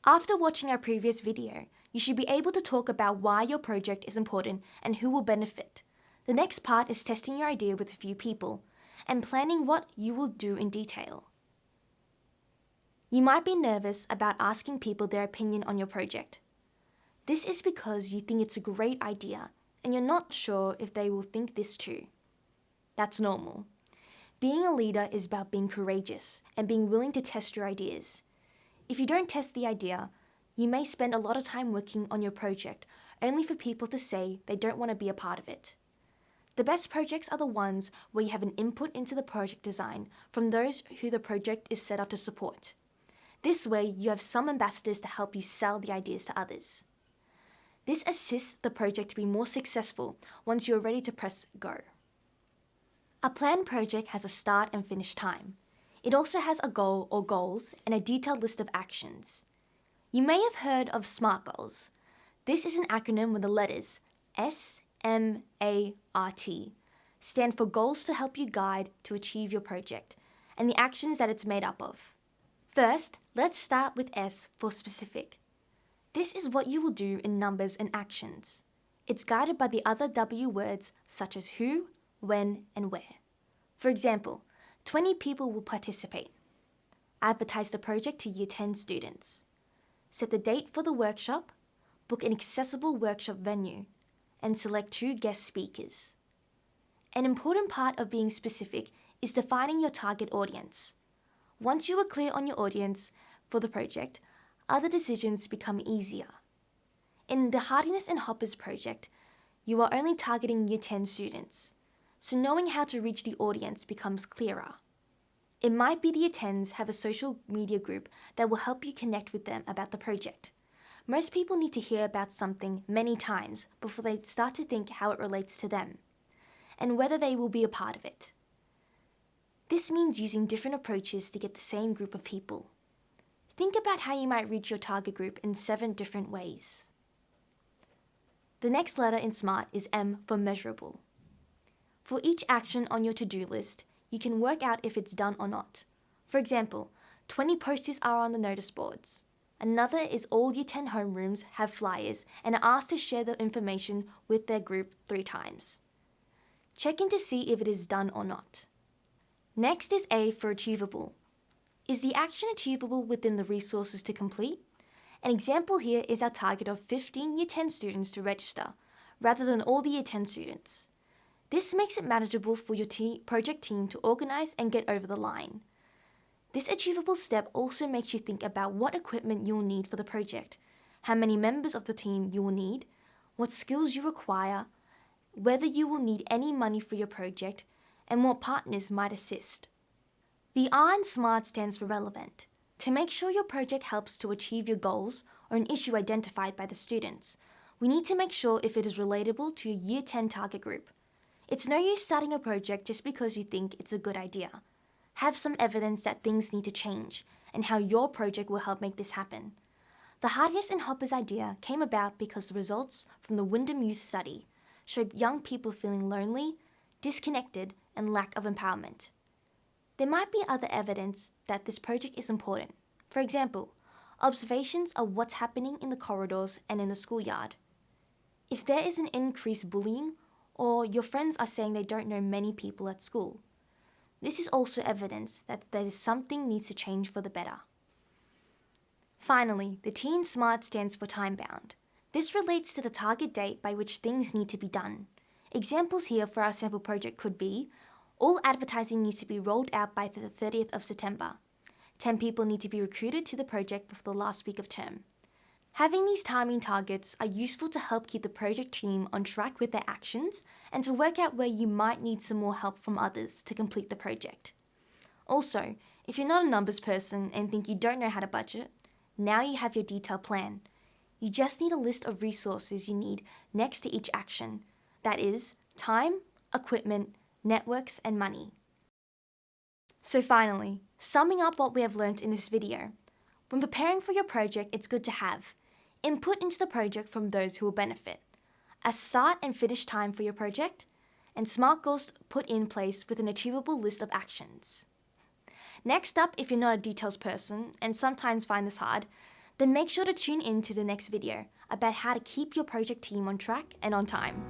After watching our previous video, you should be able to talk about why your project is important and who will benefit. The next part is testing your idea with a few people and planning what you will do in detail. You might be nervous about asking people their opinion on your project. This is because you think it's a great idea and you're not sure if they will think this too. That's normal. Being a leader is about being courageous and being willing to test your ideas. If you don't test the idea, you may spend a lot of time working on your project only for people to say they don't want to be a part of it. The best projects are the ones where you have an input into the project design from those who the project is set up to support. This way, you have some ambassadors to help you sell the ideas to others. This assists the project to be more successful once you are ready to press go. A planned project has a start and finish time. It also has a goal or goals and a detailed list of actions. You may have heard of SMART goals. This is an acronym where the letters SMART stand for goals to help you guide to achieve your project and the actions that it's made up of. First, let's start with S for specific. This is what you will do in numbers and actions. It's guided by the other W words such as who, when, and where. For example, 20 people will participate. Advertise the project to Year 10 students. Set the date for the workshop, book an accessible workshop venue, and select 2 guest speakers. An important part of being specific is defining your target audience. Once you are clear on your audience for the project, other decisions become easier. In the Hardiness and Hoppers project, you are only targeting Year 10 students, so knowing how to reach the audience becomes clearer. It might be the Year 10s have a social media group that will help you connect with them about the project. Most people need to hear about something many times before they start to think how it relates to them, and whether they will be a part of it. This means using different approaches to get the same group of people. Think about how you might reach your target group in 7 different ways. The next letter in SMART is M for measurable. For each action on your to-do list, you can work out if it's done or not. For example, 20 posters are on the notice boards. Another is all Year 10 homerooms have flyers and are asked to share the information with their group 3 times. Check in to see if it is done or not. Next is A for achievable. Is the action achievable within the resources to complete? An example here is our target of 15 Year 10 students to register, rather than all the Year 10 students. This makes it manageable for your project team to organize and get over the line. This achievable step also makes you think about what equipment you'll need for the project, how many members of the team you will need, what skills you require, whether you will need any money for your project, and what partners might assist. The R in SMART stands for relevant. To make sure your project helps to achieve your goals or an issue identified by the students, we need to make sure if it is relatable to your Year 10 target group. It's no use starting a project just because you think it's a good idea. Have some evidence that things need to change and how your project will help make this happen. The Hardiness and Hoppers idea came about because the results from the Wyndham Youth Study showed young people feeling lonely, disconnected, and lack of empowerment. There might be other evidence that this project is important. For example, observations of what's happening in the corridors and in the schoolyard. If there is an increased bullying, or your friends are saying they don't know many people at school, this is also evidence that there is something needs to change for the better. Finally, the T in SMART stands for time-bound. This relates to the target date by which things need to be done. Examples here for our sample project could be, all advertising needs to be rolled out by the 30th of September. 10 people need to be recruited to the project before the last week of term. Having these timing targets are useful to help keep the project team on track with their actions and to work out where you might need some more help from others to complete the project. Also, if you're not a numbers person and think you don't know how to budget, now you have your detailed plan. You just need a list of resources you need next to each action. That is, time, equipment, networks, and money. So finally, summing up what we have learned in this video. When preparing for your project, it's good to have input into the project from those who will benefit, a start and finish time for your project, and SMART goals put in place with an achievable list of actions. Next up, if you're not a details person and sometimes find this hard, then make sure to tune in to the next video about how to keep your project team on track and on time.